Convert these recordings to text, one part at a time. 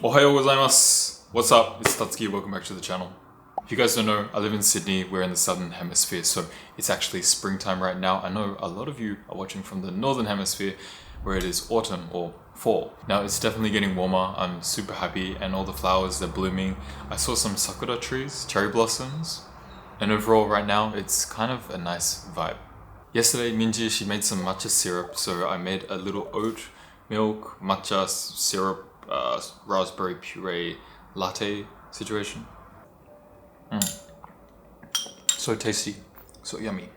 Ohayou gozaimasu. What's up? It's Tatsuki. Welcome back to the channel. If you guys don't know, I live in Sydney. We're in the southern hemisphere, so it's actually springtime right now. I know a lot of you are watching from the northern hemisphere where it is autumn or fall. Now it's definitely getting warmer. I'm super happy and all the flowers, they're blooming. I saw some sakura trees, cherry blossoms, and overall right now it's kind of a nice vibe. Yesterday Minji, she made some matcha syrup, so I made a little oat milk matcha syrup raspberry puree latte situation. So tasty, so yummy.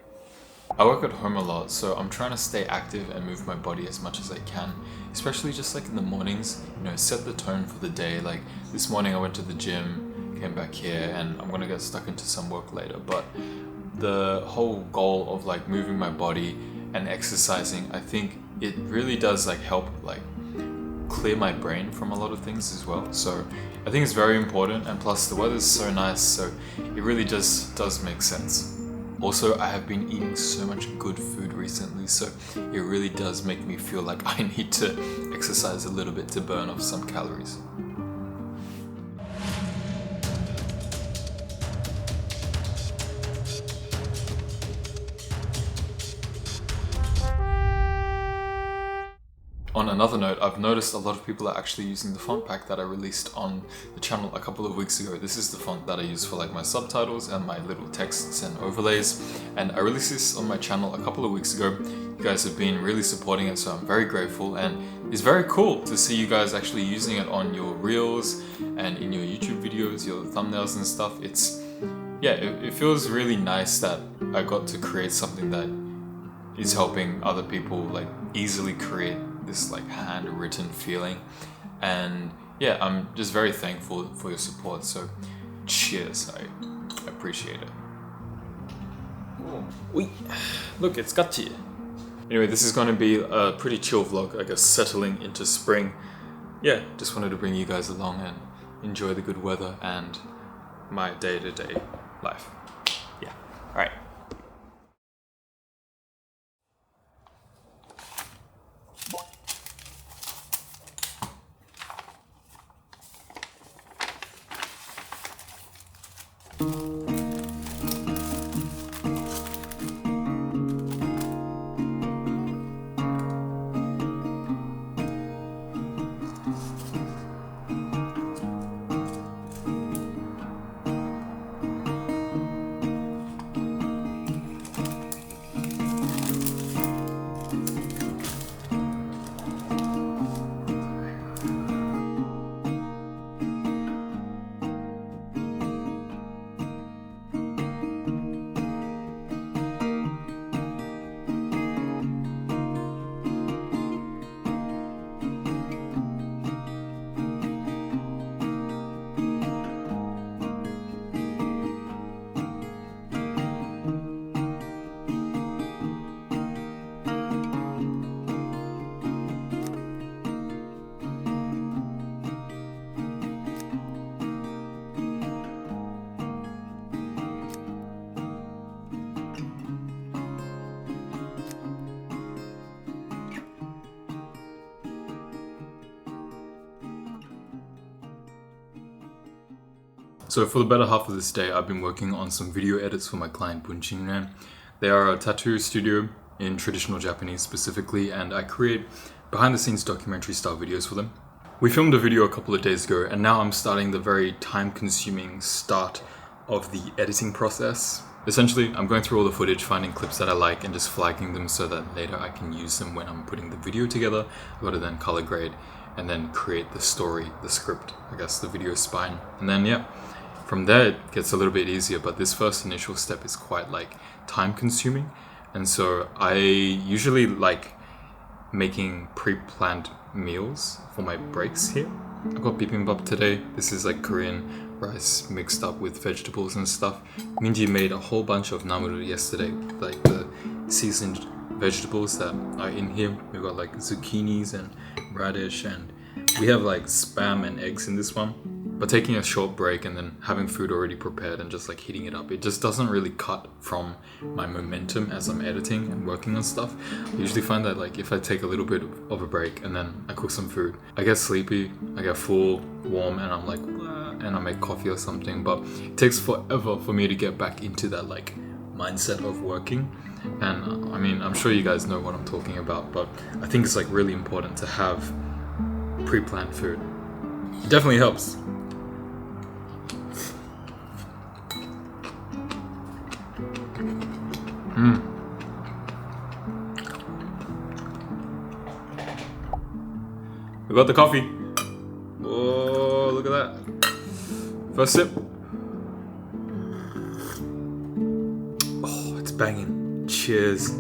I work at home a lot, so I'm trying to stay active and move my body as much as I can, especially just like in the mornings, you know, set the tone for the day. Like this morning I went to the gym, came back here, and I'm gonna get stuck into some work later, but the whole goal of like moving my body and exercising, I think it really does like help like clear my brain from a lot of things as well. So I think it's very important, and plus the weather's so nice, so it really just does make sense. Also, I have been eating so much good food recently, so it really does make me feel like I need to exercise a little bit to burn off some calories. On another note, I've noticed a lot of people are actually using the font pack that I released on the channel a couple of weeks ago. This is the font that I use for like my subtitles and my little texts and overlays. And I released this on my channel a couple of weeks ago. You guys have been really supporting it, so I'm very grateful. And it's very cool to see you guys actually using it on your reels and in your YouTube videos, your thumbnails and stuff. It feels really nice that I got to create something that is helping other people like easily create this like handwritten feeling. And yeah, I'm just very thankful for your support, so cheers, I appreciate it. Look, it's gachi. Anyway, this is going to be a pretty chill vlog, I guess, settling into spring. Yeah, just wanted to bring you guys along and enjoy the good weather and my day-to-day life. Yeah, alright. So for the better half of this day, I've been working on some video edits for my client Bunchinren. They are a tattoo studio in traditional Japanese specifically, and I create behind the scenes documentary style videos for them. We filmed a video a couple of days ago, and now I'm starting the very time consuming start of the editing process. Essentially, I'm going through all the footage, finding clips that I like and just flagging them so that later I can use them when I'm putting the video together. I've got to then color grade and then create the story, the script, I guess the video spine. And then yeah, From there it gets a little bit easier, but this first initial step is quite like time consuming. And so I usually like making pre-planned meals for my breaks here. I got bibimbap today. This is like Korean rice mixed up with vegetables and stuff. Minji made a whole bunch of namuru yesterday, like the seasoned vegetables that are in here. We've got like zucchinis and radish, and we have like spam and eggs in this one. But taking a short break and then having food already prepared and just like heating it up, it just doesn't really cut from my momentum as I'm editing and working on stuff. I usually find that like if I take a little bit of a break and then I cook some food, I get sleepy, I get full, warm, and I'm like, and I make coffee or something. But it takes forever for me to get back into that like mindset of working. And I mean, I'm sure you guys know what I'm talking about, but I think it's like really important to have pre-planned food. It definitely helps. We got the coffee. Oh, look at that. First sip. Oh, it's banging. Cheers.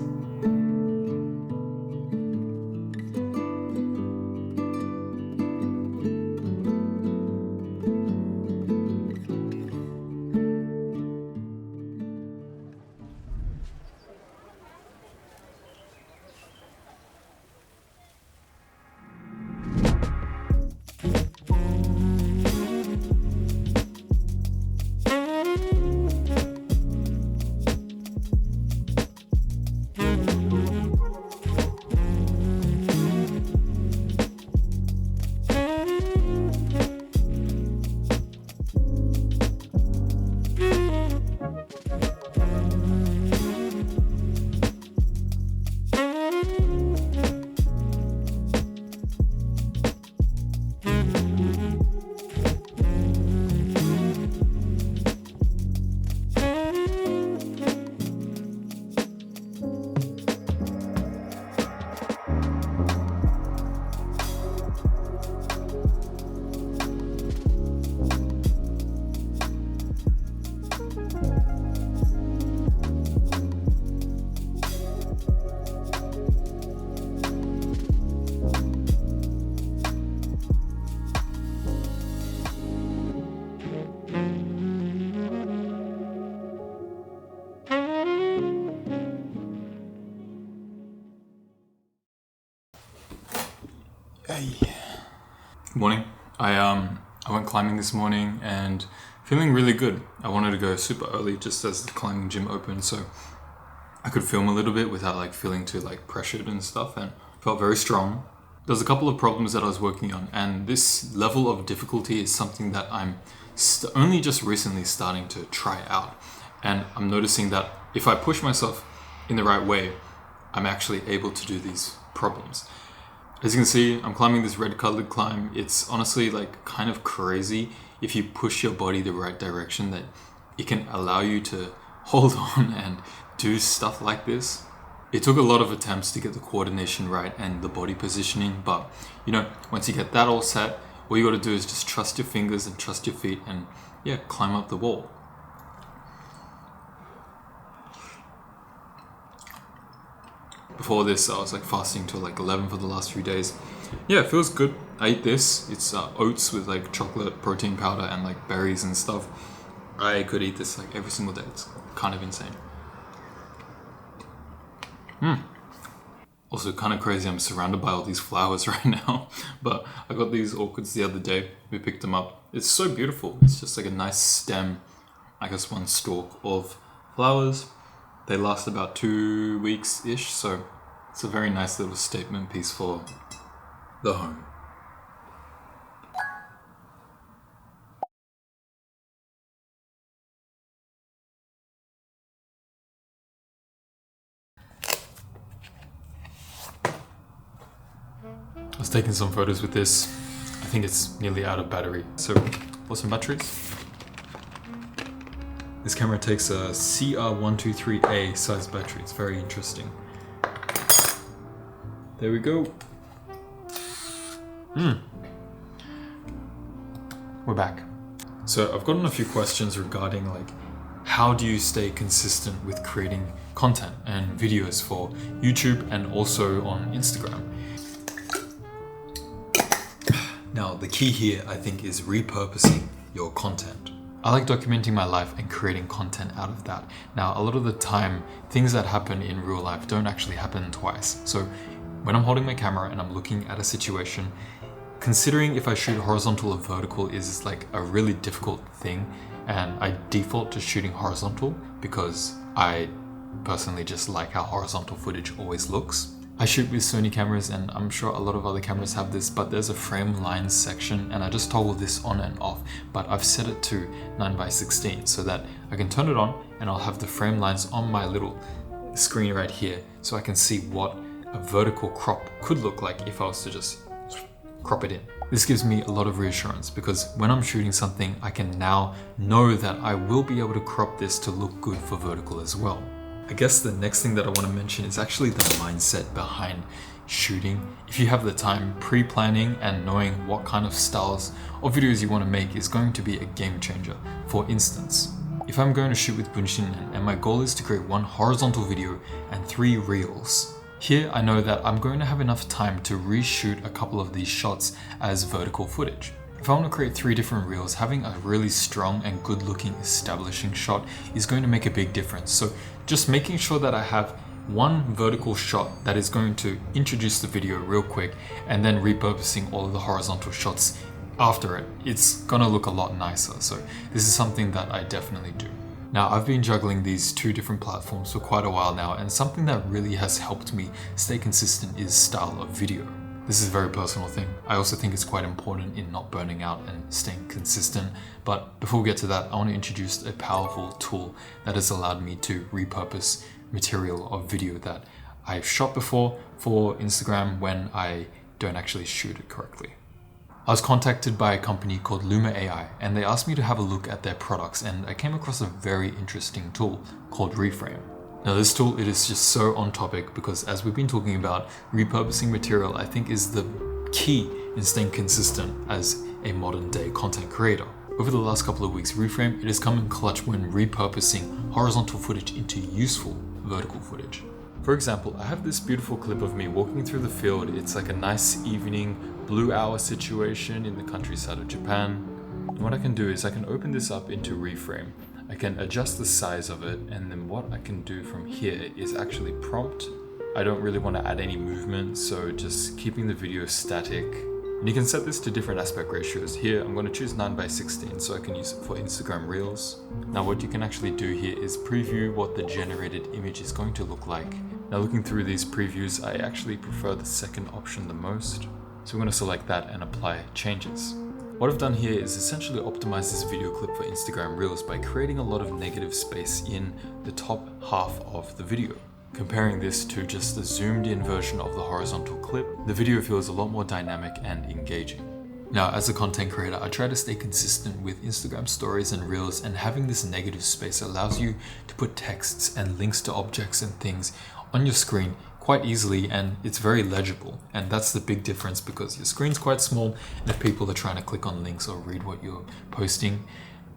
Good morning. I went climbing this morning and feeling really good. I wanted to go super early just as the climbing gym opened, so I could film a little bit without like feeling too like pressured and stuff, and felt very strong. There's a couple of problems that I was working on, and this level of difficulty is something that I'm only just recently starting to try out, and I'm noticing that if I push myself in the right way, I'm actually able to do these problems. As you can see, I'm climbing this red colored climb. It's honestly like kind of crazy if you push your body the right direction that it can allow you to hold on and do stuff like this. It took a lot of attempts to get the coordination right and the body positioning, but you know, once you get that all set, all you gotta do is just trust your fingers and trust your feet and yeah, climb up the wall. Before this, I was like fasting till like 11 for the last few days. Yeah, it feels good. I ate this. It's oats with like chocolate protein powder and like berries and stuff. I could eat this like every single day. It's kind of insane. Also kind of crazy, I'm surrounded by all these flowers right now. But I got these orchids the other day. We picked them up. It's so beautiful. It's just like a nice stem, I guess one stalk of flowers. They last about 2 weeks-ish, so it's a very nice little statement piece for the home. I was taking some photos with this. I think it's nearly out of battery, so for some batteries. This camera takes a CR123A size battery. It's very interesting. There we go. We're back. So I've gotten a few questions regarding like, how do you stay consistent with creating content and videos for YouTube and also on Instagram? Now, the key here, I think, is repurposing your content. I like documenting my life and creating content out of that. Now, a lot of the time, things that happen in real life don't actually happen twice. So when I'm holding my camera and I'm looking at a situation, considering if I shoot horizontal or vertical is like a really difficult thing, and I default to shooting horizontal because I personally just like how horizontal footage always looks. I shoot with Sony cameras, and I'm sure a lot of other cameras have this, but there's a frame lines section, and I just toggle this on and off, but I've set it to 9:16 so that I can turn it on and I'll have the frame lines on my little screen right here so I can see what a vertical crop could look like if I was to just crop it in. This gives me a lot of reassurance because when I'm shooting something, I can now know that I will be able to crop this to look good for vertical as well. I guess the next thing that I want to mention is actually the mindset behind shooting. If you have the time, pre-planning and knowing what kind of styles of videos you want to make is going to be a game changer. For instance, if I'm going to shoot with Bunshin and my goal is to create 1 horizontal video and 3 reels, here I know that I'm going to have enough time to reshoot a couple of these shots as vertical footage. If I want to create 3 different reels, having a really strong and good looking establishing shot is going to make a big difference. So just making sure that I have 1 vertical shot that is going to introduce the video real quick and then repurposing all of the horizontal shots after it, it's gonna look a lot nicer. So this is something that I definitely do. Now, I've been juggling these 2 different platforms for quite a while now, and something that really has helped me stay consistent is style of video. This is a very personal thing. I also think it's quite important in not burning out and staying consistent. But before we get to that, I want to introduce a powerful tool that has allowed me to repurpose material of video that I've shot before for Instagram when I don't actually shoot it correctly. I was contacted by a company called Luma AI, and they asked me to have a look at their products, and I came across a very interesting tool called Reframe. Now this tool, it is just so on topic because as we've been talking about, repurposing material I think is the key in staying consistent as a modern day content creator. Over the last couple of weeks, Reframe, it has come in clutch when repurposing horizontal footage into useful vertical footage. For example, I have this beautiful clip of me walking through the field. It's like a nice evening blue hour situation in the countryside of Japan. And what I can do is I can open this up into Reframe. I can adjust the size of it, and then what I can do from here is actually prompt. I don't really want to add any movement, so just keeping the video static. And you can set this to different aspect ratios. Here, I'm going to choose 9:16 so I can use it for Instagram Reels. Now what you can actually do here is preview what the generated image is going to look like. Now looking through these previews, I actually prefer the second option the most. So I'm going to select that and apply changes. What I've done here is essentially optimize this video clip for Instagram Reels by creating a lot of negative space in the top half of the video. Comparing this to just the zoomed in version of the horizontal clip, the video feels a lot more dynamic and engaging. Now, as a content creator, I try to stay consistent with Instagram stories and Reels, and having this negative space allows you to put texts and links to objects and things on your screen quite easily, and it's very legible. And that's the big difference because your screen's quite small, and if people are trying to click on links or read what you're posting,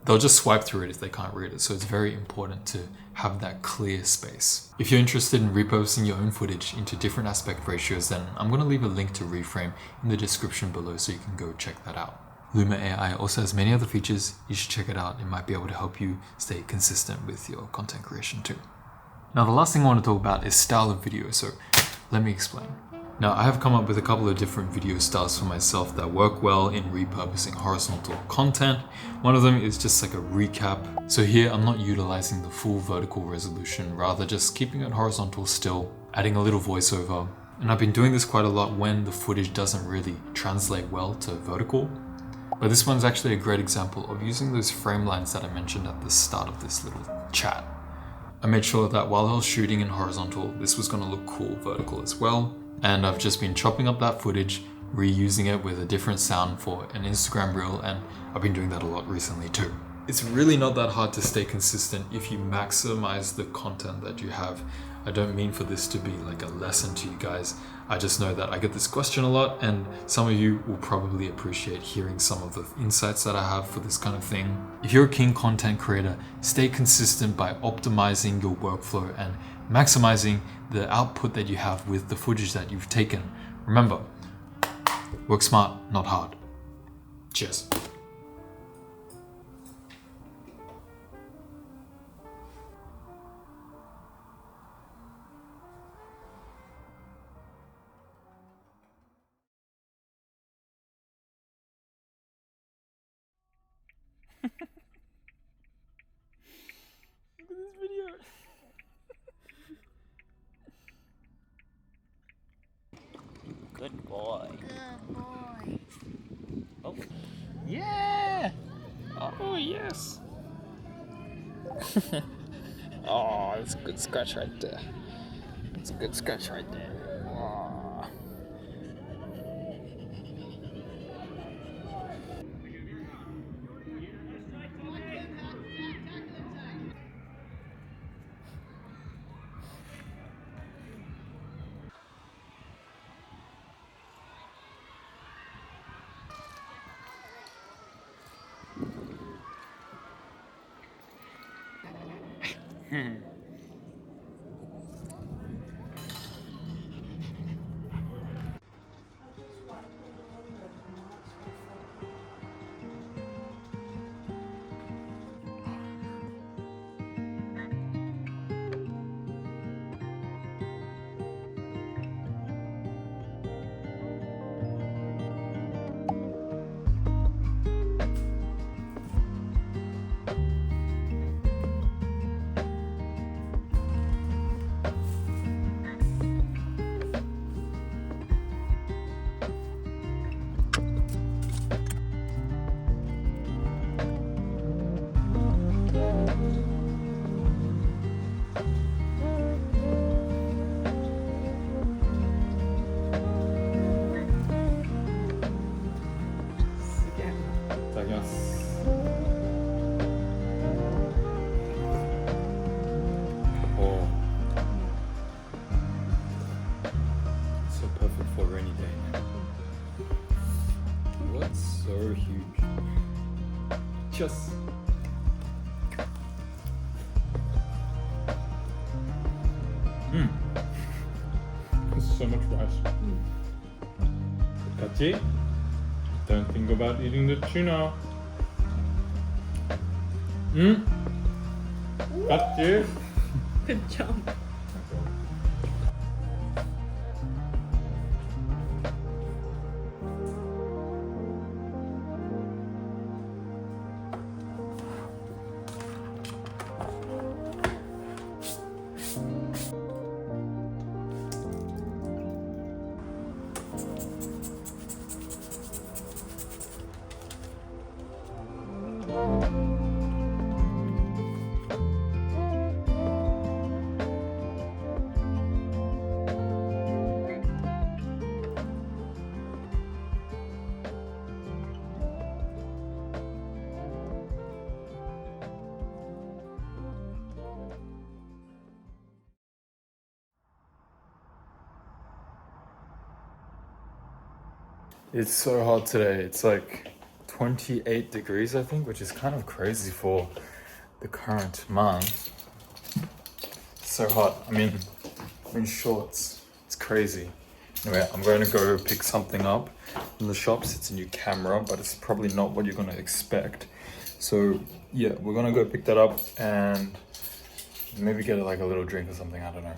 they'll just swipe through it if they can't read it. So it's very important to have that clear space. If you're interested in repurposing your own footage into different aspect ratios, then I'm going to leave a link to Reframe in the description below so you can go check that out. Luma AI also has many other features. You should check it out. It might be able to help you stay consistent with your content creation too. Now the last thing I want to talk about is style of video, so let me explain. Now I have come up with a couple of different video styles for myself that work well in repurposing horizontal content. One of them is just like a recap. So here I'm not utilizing the full vertical resolution, rather just keeping it horizontal still, adding a little voiceover. And I've been doing this quite a lot when the footage doesn't really translate well to vertical. But this one's actually a great example of using those frame lines that I mentioned at the start of this little chat. I made sure that while I was shooting in horizontal, this was going to look cool vertical as well. And I've just been chopping up that footage, reusing it with a different sound for an Instagram reel, and I've been doing that a lot recently too. It's really not that hard to stay consistent if you maximize the content that you have. I don't mean for this to be like a lesson to you guys. I just know that I get this question a lot, and some of you will probably appreciate hearing some of the insights that I have for this kind of thing. If you're a keen content creator, stay consistent by optimizing your workflow and maximizing the output that you have with the footage that you've taken. Remember, work smart, not hard. Cheers. Look at this video. Good boy. Good boy. Oh. Yeah. Oh, yes. Oh, that's a good scratch right there. That's a good scratch right there. Oh. Oh, so perfect for a rainy day. What's so huge? Just. There's so much rice. Kachi, don't think about eating the tuna. Kachi. Good job. It's so hot today. It's like 28 degrees, I think, which is kind of crazy for the current month. So hot. I'm in shorts. It's crazy. Anyway, I'm going to go pick something up in the shops. It's a new camera, but it's probably not what you're going to expect. So yeah, we're going to go pick that up and maybe get like a little drink or something. I don't know.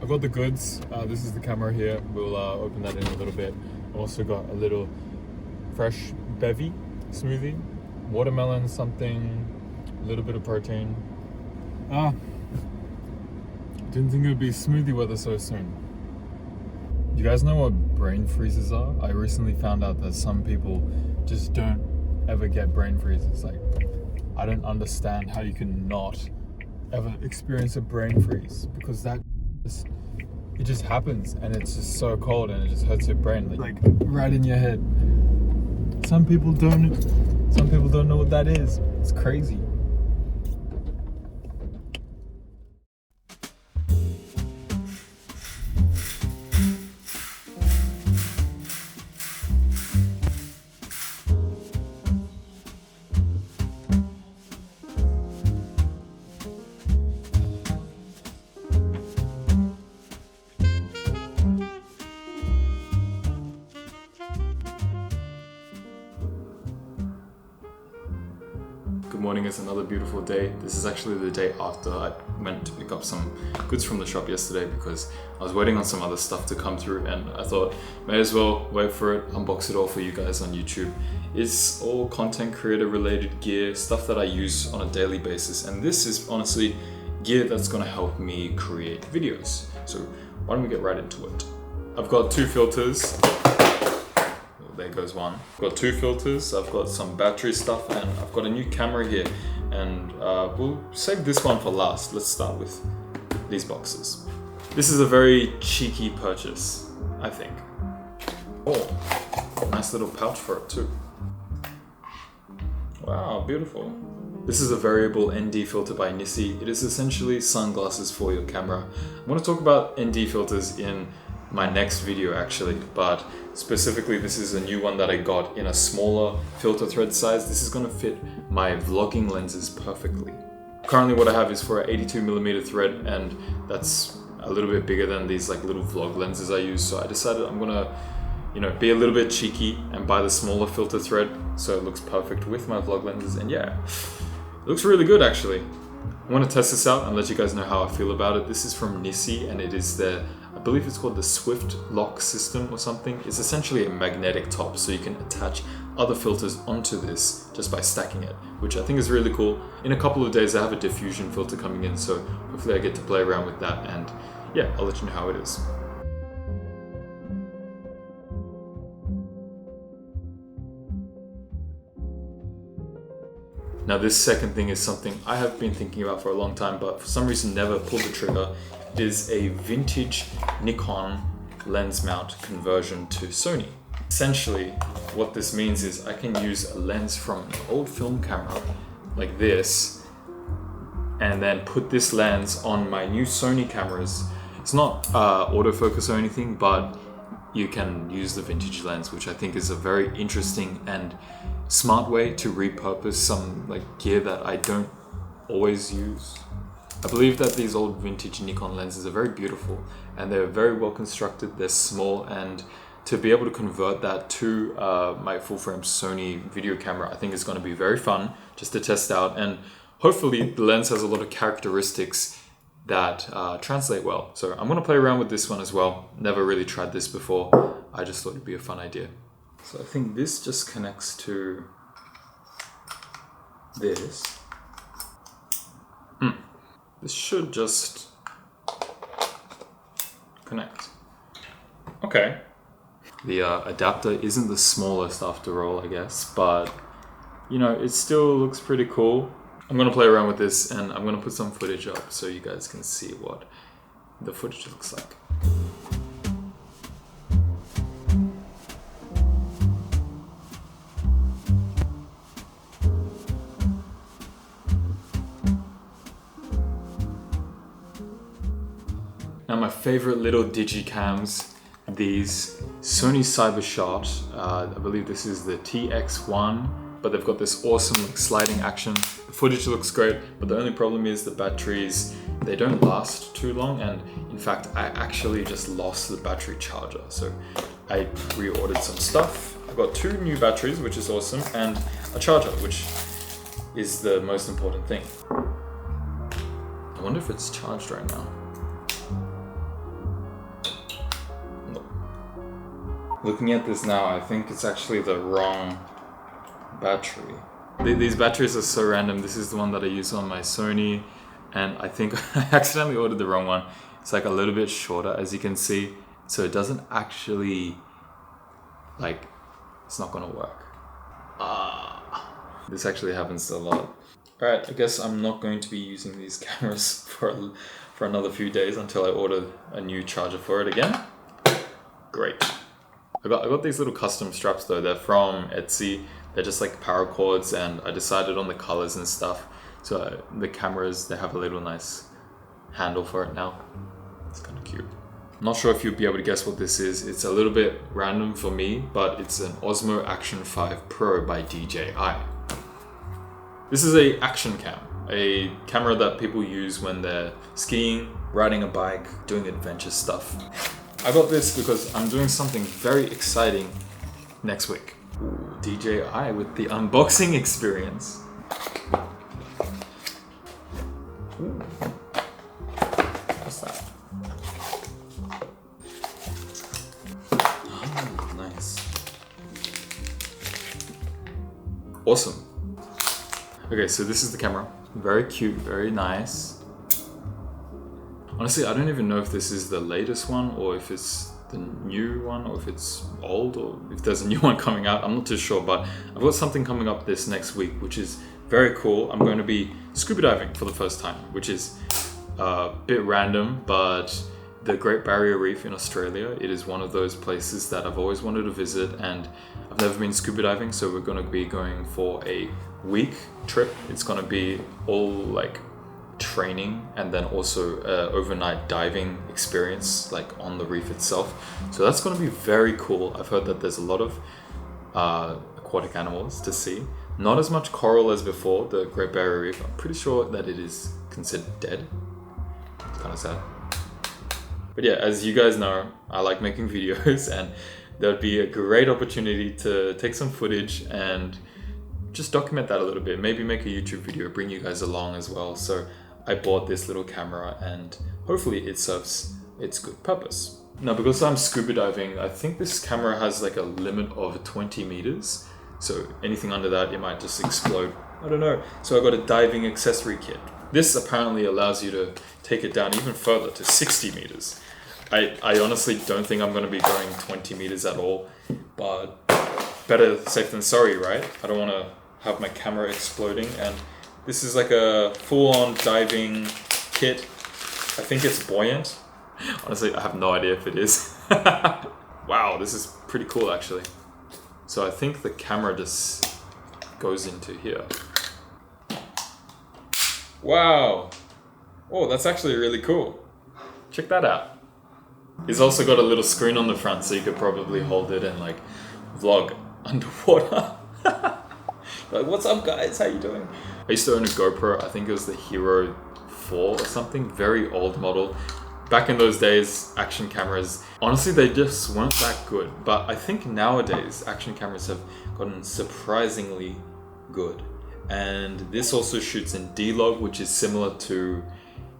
I've got the goods. This is the camera here. We'll open that in a little bit. Also got a little fresh bevy smoothie, watermelon something, a little bit of protein. Didn't think it would be smoothie weather so soon. You guys know what brain freezes are? I recently found out that some people just don't ever get brain freezes. Like I don't understand how you can not ever experience a brain freeze, because that it just happens and it's just so cold and it just hurts your brain, like right in your head. Some people don't know what that is. It's crazy. Good morning, it's another beautiful day. This is actually the day after I went to pick up some goods from the shop yesterday because I was waiting on some other stuff to come through, and I thought may as well wait for it, unbox it all for you guys on YouTube. It's all content creator related gear, stuff that I use on a daily basis, and this is honestly gear that's gonna help me create videos. So why don't we get right into it? I've got two filters. There goes one. I've got two filters, I've got some battery stuff, and I've got a new camera here. And we'll save this one for last. Let's start with these boxes. This is a very cheeky purchase, I think. Oh, nice little pouch for it too. Wow, beautiful. This is a variable ND filter by Nissi. It is essentially sunglasses for your camera. I want to talk about ND filters in my next video actually, but specifically this is a new one that I got in a smaller filter thread size. This is going to fit my vlogging lenses perfectly. Currently what I have is for an 82mm thread, and that's a little bit bigger than these like little vlog lenses I use, so I decided I'm gonna be a little bit cheeky and buy the smaller filter thread so it looks perfect with my vlog lenses. And yeah, it looks really good actually. I want to test this out and let you guys know how I feel about it. This is from Nissi, and it is I believe it's called the Swift Lock system or something. It's essentially a magnetic top, so you can attach other filters onto this just by stacking it, which I think is really cool. In a couple of days I have a diffusion filter coming in, so hopefully I get to play around with that, and yeah, I'll let you know how it is. Now this second thing is something I have been thinking about for a long time, but for some reason never pulled the trigger. It is a vintage Nikon lens mount conversion to Sony. Essentially, what this means is I can use a lens from an old film camera like this, and then put this lens on my new Sony cameras. It's not autofocus or anything, but you can use the vintage lens, which I think is a very interesting and smart way to repurpose some gear that I don't always use. I believe that these old vintage Nikon lenses are very beautiful and they're very well constructed, they're small, and to be able to convert that to my full frame Sony video camera, I think is going to be very fun just to test out, and hopefully the lens has a lot of characteristics that translate well. So I'm going to play around with this one as well. Never really tried this before. I just thought it'd be a fun idea. So I think this just connects to this. This should just connect. Okay. The adapter isn't the smallest after all, I guess, but it still looks pretty cool. I'm gonna play around with this and I'm gonna put some footage up so you guys can see what the footage looks like. Now my favorite little digicams, these Sony Cybershot, I believe this is the TX1, but they've got this awesome sliding action. The footage looks great, but the only problem is the batteries, they don't last too long, and in fact I actually just lost the battery charger, so I reordered some stuff. I've got 2 new batteries, which is awesome, and a charger, which is the most important thing. I wonder if it's charged right now. Looking at this now, I think it's actually the wrong battery. These batteries are so random. This is the one that I use on my Sony, and I think I accidentally ordered the wrong one. It's a little bit shorter, as you can see, so it doesn't actually, it's not gonna work. This actually happens a lot. Alright, I guess I'm not going to be using these cameras for another few days until I order a new charger for it again. Great. I got these little custom straps though. They're from Etsy. They're just like paracords, and I decided on the colors and stuff. So the cameras, they have a little nice handle for it now. It's kind of cute. I'm not sure if you'll be able to guess what this is. It's a little bit random for me, but it's an Osmo Action 5 Pro by DJI. This is a action cam, a camera that people use when they're skiing, riding a bike, doing adventure stuff. I got this because I'm doing something very exciting next week. Ooh, DJI with the unboxing experience. Ooh. What's that? Oh, nice. Awesome. Okay, so this is the camera. Very cute, very nice. Honestly, I don't even know if this is the latest one or if it's the new one or if it's old or if there's a new one coming out. I'm not too sure, but I've got something coming up this next week, which is very cool. I'm going to be scuba diving for the first time, which is a bit random, but the Great Barrier Reef in Australia, it is one of those places that I've always wanted to visit, and I've never been scuba diving, so we're going to be going for a week trip. It's going to be all like training and then also overnight diving experience like on the reef itself. So that's going to be very cool. I've heard that there's a lot of aquatic animals to see. Not as much coral as before, the Great Barrier Reef. I'm pretty sure that it is considered dead. It's kind of sad. But yeah, as you guys know, I like making videos, and there'd be a great opportunity to take some footage and just document that a little bit. Maybe make a YouTube video, bring you guys along as well. So I bought this little camera, and hopefully it serves its good purpose. Now, because I'm scuba diving, I think this camera has like a limit of 20 meters. So anything under that, it might just explode. I don't know. So I got a diving accessory kit. This apparently allows you to take it down even further to 60 meters. I honestly don't think I'm going to be going 20 meters at all, but better safe than sorry, right? I don't want to have my camera exploding, and this is like a full-on diving kit. I think it's buoyant. Honestly, I have no idea if it is. Wow, this is pretty cool actually. So I think the camera just goes into here. Wow. Oh, that's actually really cool. Check that out. It's also got a little screen on the front, so you could probably hold it and like vlog underwater. Like, what's up guys, how you doing? I used to own a GoPro, I think it was the Hero 4 or something, very old model. Back in those days, action cameras, honestly, they just weren't that good. But I think nowadays, action cameras have gotten surprisingly good. And this also shoots in D-Log, which is similar to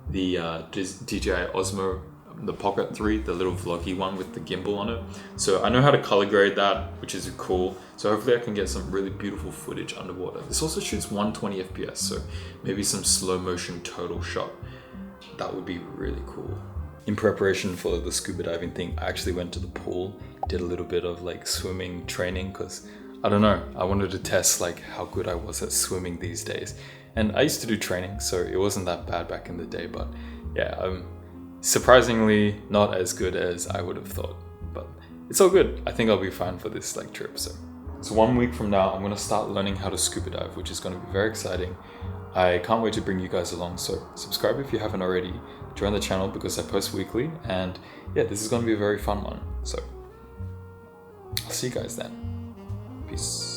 the DJI Osmo, the Pocket 3, the little vloggy one with the gimbal on it. So I know how to color grade that, which is cool. So hopefully I can get some really beautiful footage underwater. This also shoots 120 FPS, so maybe some slow motion total shot. That would be really cool. In preparation for the scuba diving thing, I actually went to the pool, did a little bit of like swimming training, because I don't know, I wanted to test like how good I was at swimming these days. And I used to do training, so it wasn't that bad back in the day, but yeah, surprisingly not as good as I would have thought, but it's all good. I think I'll be fine for this like trip. So 1 week from now, I'm going to start learning how to scuba dive, which is going to be very exciting. I can't wait to bring you guys along. So subscribe if you haven't already, join the channel because I post weekly, and yeah, this is going to be a very fun one. So I'll see you guys then. Peace.